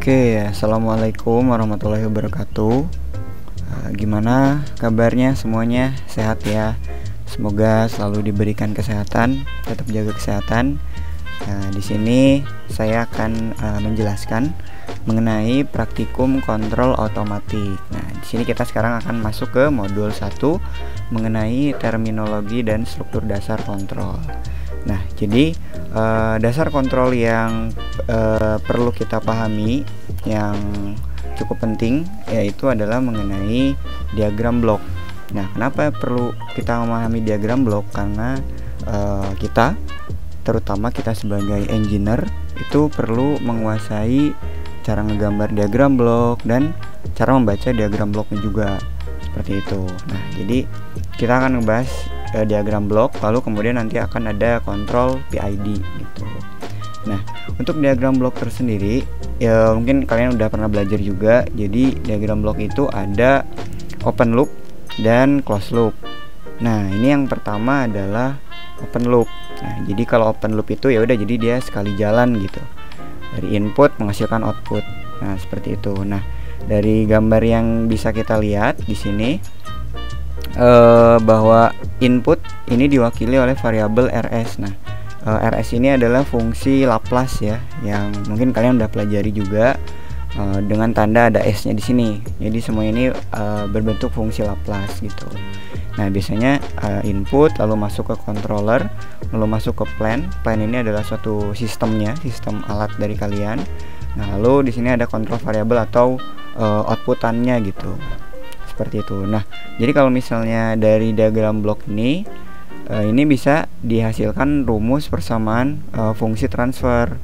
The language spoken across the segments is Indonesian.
Oke, assalamualaikum warahmatullahi wabarakatuh. Gimana kabarnya semuanya? Sehat ya? Semoga selalu diberikan kesehatan, tetap jaga kesehatan. Di sini saya akan menjelaskan mengenai praktikum kontrol otomatik. Nah, di sini kita sekarang akan masuk ke modul 1 mengenai terminologi dan struktur dasar kontrol. Nah, jadi dasar kontrol yang perlu kita pahami yang cukup penting yaitu adalah mengenai diagram blok. Nah, kenapa perlu kita memahami diagram blok? Karena terutama kita sebagai engineer itu perlu menguasai cara ngegambar diagram blok dan cara membaca diagram bloknya juga, seperti itu. Nah, jadi kita akan ngebahas diagram blok, lalu kemudian nanti akan ada kontrol PID gitu. Nah, untuk diagram blok tersendiri ya mungkin kalian udah pernah belajar juga. Jadi diagram blok itu ada open loop dan close loop. Nah, ini yang pertama adalah open loop. Nah, jadi kalau open loop itu ya udah, jadi dia sekali jalan gitu. Dari input menghasilkan output. Nah, seperti itu. Nah, dari gambar yang bisa kita lihat di sini bahwa input ini diwakili oleh variabel rs. Nah, rs ini adalah fungsi Laplace ya, yang mungkin kalian udah pelajari juga dengan tanda ada s-nya di sini. Jadi semua ini berbentuk fungsi Laplace gitu. Nah, biasanya input lalu masuk ke controller, lalu masuk ke plan. Plan ini adalah suatu sistemnya, sistem alat dari kalian. Nah, lalu di sini ada kontrol variabel atau outputannya gitu. Seperti itu. Nah, jadi kalau misalnya dari diagram blok ini bisa dihasilkan rumus persamaan fungsi transfer.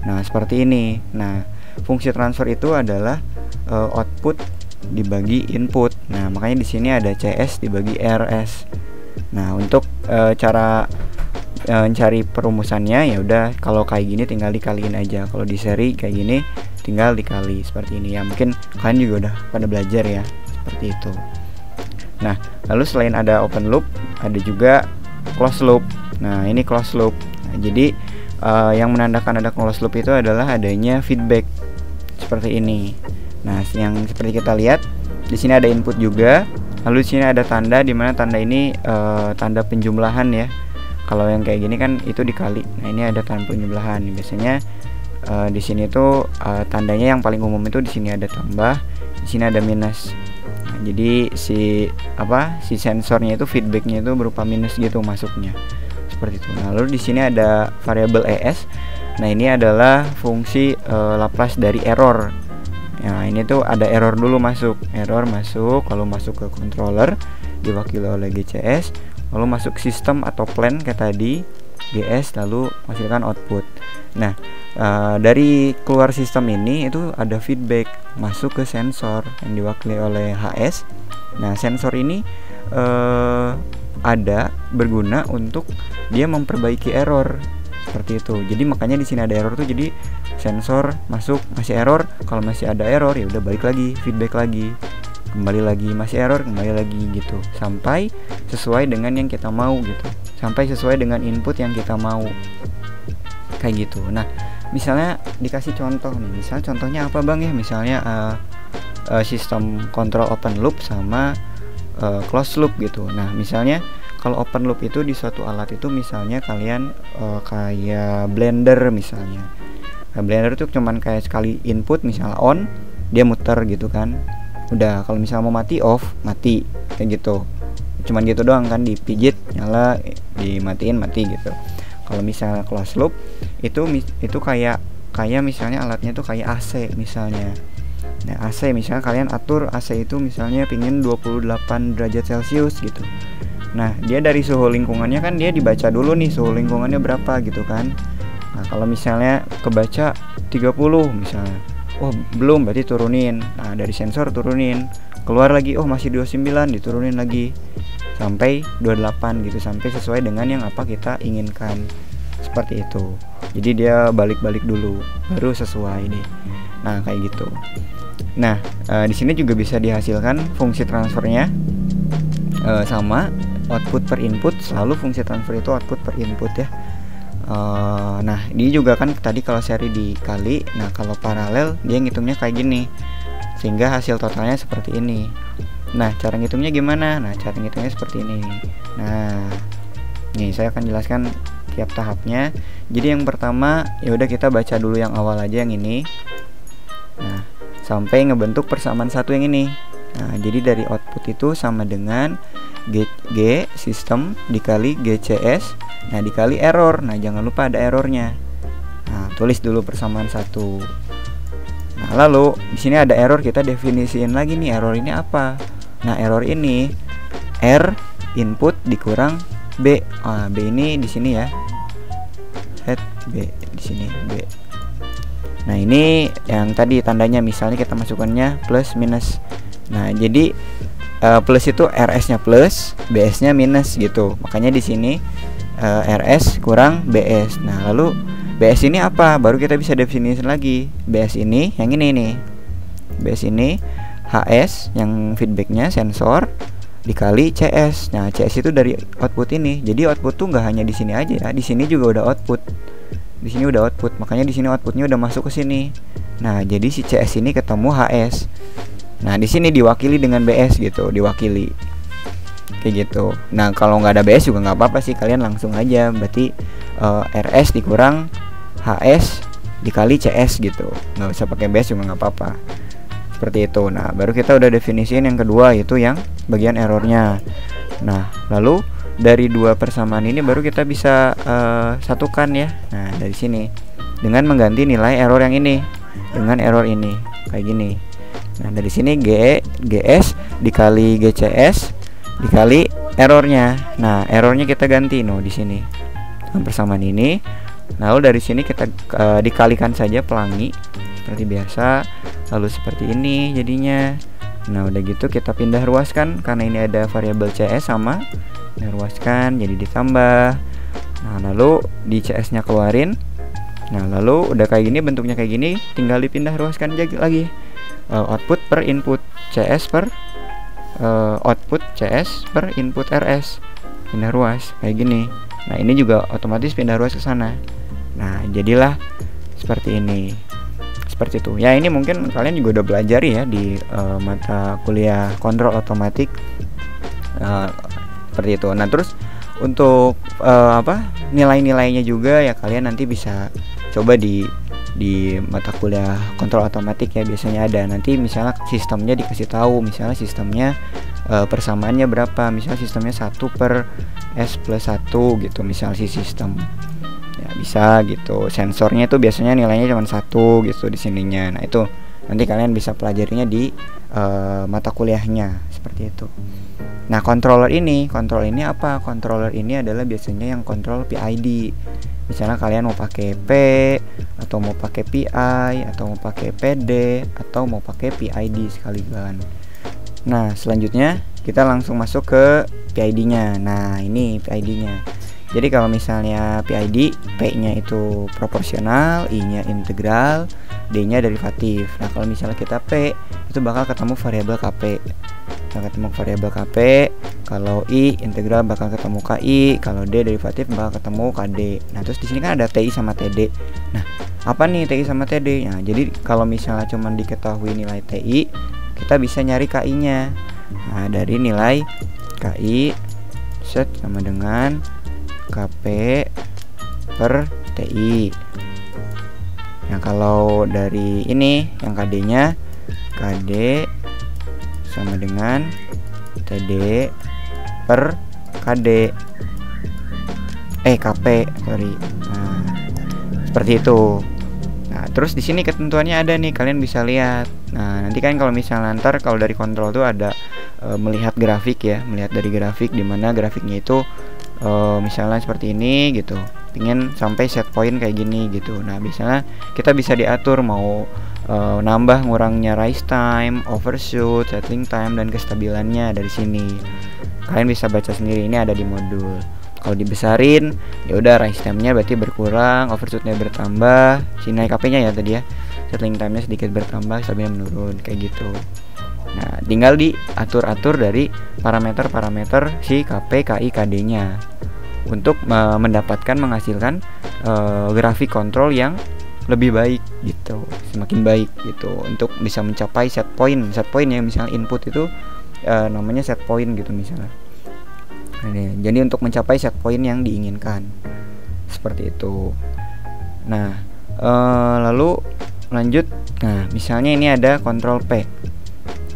Nah, seperti ini. Nah, fungsi transfer itu adalah output dibagi input. Nah, makanya di sini ada CS dibagi RS. Nah, untuk cara mencari perumusannya ya udah, kalau kayak gini tinggal dikaliin aja. Kalau di seri kayak gini tinggal dikali seperti ini ya. Mungkin kalian juga udah pada belajar ya, seperti itu. Nah, lalu selain ada open loop, ada juga close loop. Nah, ini close loop. Nah, jadi yang menandakan ada close loop itu adalah adanya feedback seperti ini. Nah, yang seperti kita lihat di sini ada input juga. Lalu di sini ada tanda, di mana tanda ini tanda penjumlahan ya. Kalau yang kayak gini kan itu dikali. Nah, ini ada tanda penjumlahan. Biasanya di sini tuh tandanya yang paling umum itu di sini ada tambah, di sini ada minus. Nah, jadi si sensornya itu feedbacknya itu berupa minus gitu masuknya, seperti itu. Nah, lalu di sini ada variabel es. Nah, ini adalah fungsi Laplace dari error. Nah, ini tuh ada error dulu masuk, lalu masuk ke controller diwakili oleh GCS, lalu masuk sistem atau plan kayak tadi GS, lalu menghasilkan output. Nah, dari keluar sistem ini itu ada feedback masuk ke sensor yang diwakili oleh HS. Nah, sensor ini ada berguna untuk dia memperbaiki error, seperti itu. Jadi makanya di sini ada error tuh, jadi sensor masuk ngasih error, kalau masih ada error ya udah balik lagi, feedback lagi, kembali lagi, masih error, kembali lagi gitu, sampai sesuai dengan yang kita mau gitu, sampai sesuai dengan input yang kita mau, kayak gitu. Nah, misalnya dikasih contoh nih, misalnya contohnya apa bang ya, misalnya sistem kontrol open loop sama close loop gitu. Nah, misalnya kalau open loop itu di suatu alat itu misalnya kalian kayak blender misalnya. Nah, blender itu cuman kayak sekali input, misalnya on, dia muter gitu kan. Udah, kalau misalnya mau mati, off, mati, kayak gitu. Cuman gitu doang kan, dipijit, nyala, dimatiin, mati gitu. Kalau misalnya close loop itu kayak misalnya alatnya tuh kayak AC misalnya. Nah, AC misalnya kalian atur AC itu misalnya pingin 28 derajat Celcius gitu. Nah, dia dari suhu lingkungannya kan dia dibaca dulu nih suhu lingkungannya berapa gitu kan. Nah, kalau misalnya kebaca 30 misalnya, oh belum, berarti turunin. Nah, dari sensor turunin, keluar lagi, oh masih 29, diturunin lagi sampai 28 gitu, sampai sesuai dengan yang apa kita inginkan, seperti itu. Jadi dia balik-balik dulu baru sesuai deh. Nah, kayak gitu. Nah, di sini juga bisa dihasilkan fungsi transfernya sama output per input. Selalu fungsi transfer itu output per input ya. Nah ini juga kan tadi kalau seri dikali, nah kalau paralel dia ngitungnya kayak gini, sehingga hasil totalnya seperti ini. Nah cara ngitungnya gimana? Nah cara ngitungnya seperti ini. Nah nih saya akan jelaskan tiap tahapnya. Jadi yang pertama ya udah kita baca dulu yang awal aja, yang ini. Nah sampai ngebentuk persamaan satu yang ini. Nah jadi dari output itu sama dengan G sistem dikali GCS, nah dikali error. Nah jangan lupa ada errornya. Nah tulis dulu persamaan satu. Nah lalu di sini ada error, kita definisiin lagi nih error ini apa. Nah error ini R input dikurang B. B ini di sini ya. Head B di sini B. Nah ini yang tadi tandanya, misalnya kita masukkannya plus minus. Nah jadi plus itu RS-nya plus, BS-nya minus gitu. Makanya di sini RS kurang BS. Nah lalu BS ini apa? Baru kita bisa definisi lagi. BS ini yang ini nih. BS ini HS yang feedbacknya sensor dikali CS. Nah CS itu dari output ini. Jadi output tuh nggak hanya di sini aja ya. Di sini juga udah output. Di sini udah output. Makanya di sini outputnya udah masuk ke sini. Nah jadi si CS ini ketemu HS. Nah di sini diwakili dengan BS gitu, diwakili kayak gitu. Nah kalau nggak ada BS juga nggak apa-apa sih, kalian langsung aja berarti RS dikurang HS dikali CS gitu, nggak usah pakai BS juga nggak apa-apa, seperti itu. Nah baru kita udah definisiin yang kedua, yaitu yang bagian errornya. Nah lalu dari dua persamaan ini baru kita bisa satukan ya. Nah dari sini dengan mengganti nilai error yang ini dengan error ini kayak gini. Nah dari sini GS dikali GCS dikali errornya. Nah errornya kita ganti di sini dengan persamaan ini. Lalu dari sini kita dikalikan saja pelangi seperti biasa. Lalu seperti ini jadinya. Nah udah gitu kita pindah ruaskan, karena ini ada variabel CS sama. Pindah ruaskan jadi ditambah. Nah lalu di CS nya keluarin. Nah lalu udah kayak gini, bentuknya kayak gini, tinggal dipindah ruaskan lagi. Output per input CS per output CS per input RS, pindah ruas kayak gini. Nah ini juga otomatis pindah ruas ke sana. Nah jadilah seperti ini, seperti itu ya. Ini mungkin kalian juga udah belajar ya di mata kuliah kontrol otomatik seperti itu. Nah terus untuk nilai-nilainya juga ya kalian nanti bisa coba di mata kuliah kontrol otomatik ya, biasanya ada nanti misalnya sistemnya dikasih tahu, misalnya sistemnya persamaannya berapa, misalnya sistemnya 1 per S plus 1 gitu, misal si sistem ya bisa gitu. Sensornya itu biasanya nilainya cuma 1 gitu di sininya. Nah itu nanti kalian bisa pelajarinya di mata kuliahnya seperti itu. Nah controller ini apa? Controller ini adalah biasanya yang kontrol PID. Misalnya kalian mau pakai P atau mau pakai PI atau mau pakai PD atau mau pakai PID sekalian. Nah selanjutnya kita langsung masuk ke PID-nya. Nah ini PID-nya. Jadi kalau misalnya PID, P-nya itu proporsional, I-nya integral, D-nya derivatif. Nah kalau misalnya kita P, itu bakal ketemu variabel KP. Kalau I integral bakal ketemu KI, kalau D derivatif bakal ketemu KD. Nah terus di sini kan ada TI sama TD. Nah apa nih TI sama TD? Nah jadi kalau misalnya cuma diketahui nilai TI, kita bisa nyari KI-nya. Nah dari nilai KI set sama dengan KP per TI. Nah kalau dari ini yang KD-nya, KD sama dengan TD per KD KP sorry. Nah seperti itu. Nah terus di sini ketentuannya ada nih, kalian bisa lihat. Nah nanti kan kalau misalnya ntar kalau dari kontrol tuh ada melihat grafik ya, melihat dari grafik, dimana grafiknya itu misalnya seperti ini gitu, pingin sampai set point kayak gini gitu. Nah misalnya kita bisa diatur mau nambah ngurangnya rise time, overshoot, settling time, dan kestabilannya dari sini. Kalian bisa baca sendiri, ini ada di modul. Kalau dibesarin ya udah rise time-nya berarti berkurang, overshoot-nya bertambah, sini naik KP-nya ya tadi ya, settling time-nya sedikit bertambah, stabilnya menurun kayak gitu. Nah tinggal diatur-atur dari parameter-parameter si KP, KI, KD-nya untuk mendapatkan menghasilkan grafik kontrol yang lebih baik gitu, semakin baik gitu, untuk bisa mencapai set point ya, misalnya input itu namanya set point gitu misalnya. Jadi untuk mencapai set point yang diinginkan seperti itu. Nah lalu lanjut. Nah misalnya ini ada Ctrl P.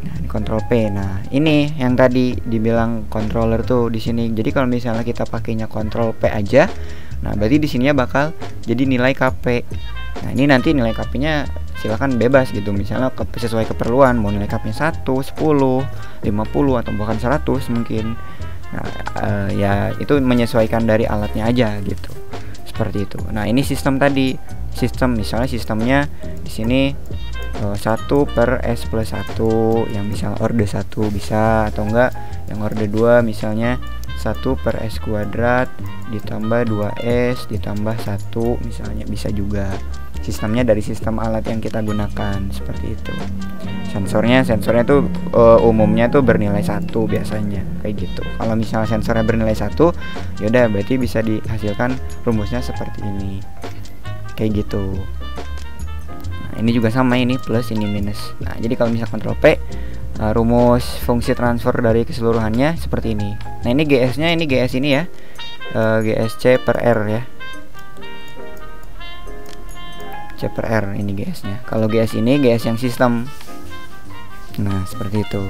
Nah ini Ctrl P. Nah ini yang tadi dibilang controller tuh di sini. Jadi kalau misalnya kita pakainya Ctrl P aja, nah berarti di sininya bakal jadi nilai KP. Nah ini nanti nilai KP-nya silahkan bebas gitu, misalnya sesuai keperluan, mau nilai KP-nya 1, 10, 50 atau bahkan 100 mungkin. Nah ya itu menyesuaikan dari alatnya aja gitu, seperti itu. Nah ini sistem tadi, sistem misalnya sistemnya di sini 1 per S plus 1, yang misalnya orde 1 bisa, atau enggak yang orde 2 misalnya 1 per S kuadrat ditambah 2S ditambah 1 misalnya, bisa juga. Sistemnya dari sistem alat yang kita gunakan seperti itu. Sensornya tuh umumnya tuh bernilai 1 biasanya kayak gitu. Kalau misalnya sensornya bernilai 1, yaudah berarti bisa dihasilkan rumusnya seperti ini kayak gitu. Nah ini juga sama, ini plus ini minus. Nah jadi kalau misalnya Ctrl P, rumus fungsi transfer dari keseluruhannya seperti ini. Nah ini GS nya, ini GS ini ya, GSC per R ya, C per R ini GS nya. Kalau GS ini GS yang sistem. Nah seperti itu.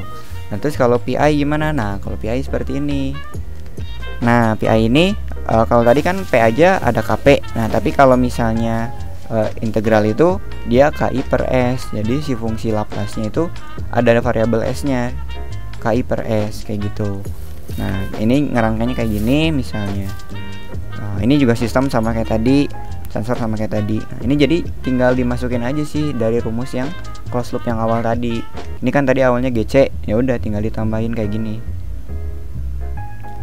Nah terus kalau PI gimana? Nah kalau PI seperti ini. Nah PI ini kalau tadi kan P aja ada KP. Nah tapi kalau misalnya integral itu dia KI per S. Jadi si fungsi Laplace-nya itu ada variabel S-nya, KI per S kayak gitu. Nah ini ngerangkanya kayak gini misalnya. Ini juga sistem sama kayak tadi, sensor sama kayak tadi. Nah ini jadi tinggal dimasukin aja sih dari rumus yang closed loop yang awal tadi. Ini kan tadi awalnya GC, ya udah tinggal ditambahin kayak gini,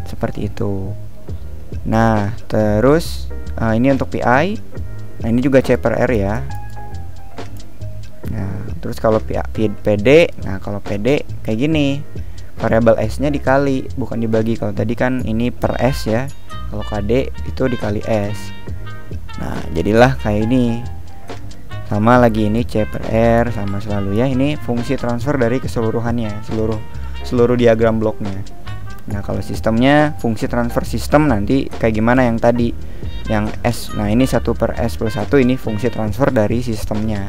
seperti itu. Nah terus ini untuk PI. Nah ini juga C per R ya. Nah terus kalau PD, nah kalau PD kayak gini, variabel S nya dikali bukan dibagi. Kalau tadi kan ini per S ya, kalau KD itu dikali S. Nah jadilah kayak ini. Sama lagi ini C per R sama selalu ya, ini fungsi transfer dari keseluruhannya, seluruh diagram bloknya. Nah kalau sistemnya fungsi transfer sistem nanti kayak gimana yang tadi yang S. Nah ini 1 per S plus 1, ini fungsi transfer dari sistemnya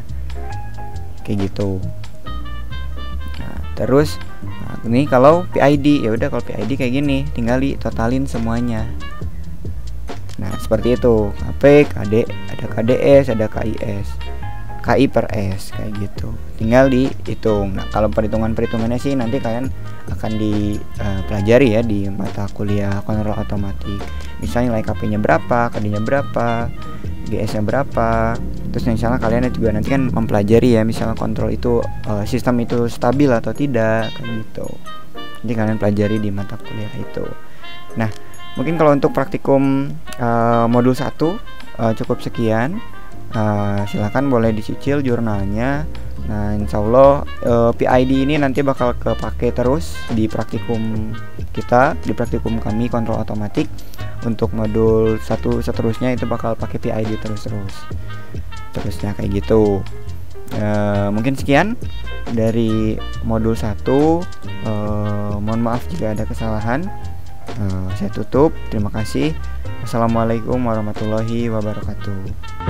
kayak gitu. Nah terus ini kalau PID, ya udah kalau PID kayak gini, tinggal ditotalin semuanya. Nah seperti itu, KP, KD, ada KDS, ada KIS, KI per S kayak gitu, tinggal dihitung. Nah kalau perhitungannya sih nanti kalian akan dipelajari ya di mata kuliah kontrol otomatik. Misalnya nilai KP-nya berapa, KD-nya berapa, GS-nya berapa. Terus misalnya kalian juga nanti kan mempelajari ya, misalnya kontrol itu sistem itu stabil atau tidak kayak gitu. Jadi kalian pelajari di mata kuliah itu. Nah mungkin kalau untuk praktikum modul 1 cukup sekian. Silahkan boleh dicicil jurnalnya. Nah insya Allah PID ini nanti bakal kepake terus di praktikum kita, di praktikum kami kontrol otomatik. Untuk modul 1 seterusnya itu bakal pakai PID terusnya kayak gitu. Mungkin sekian dari modul 1. Mohon maaf jika ada kesalahan. Saya tutup, terima kasih. Wassalamualaikum warahmatullahi wabarakatuh.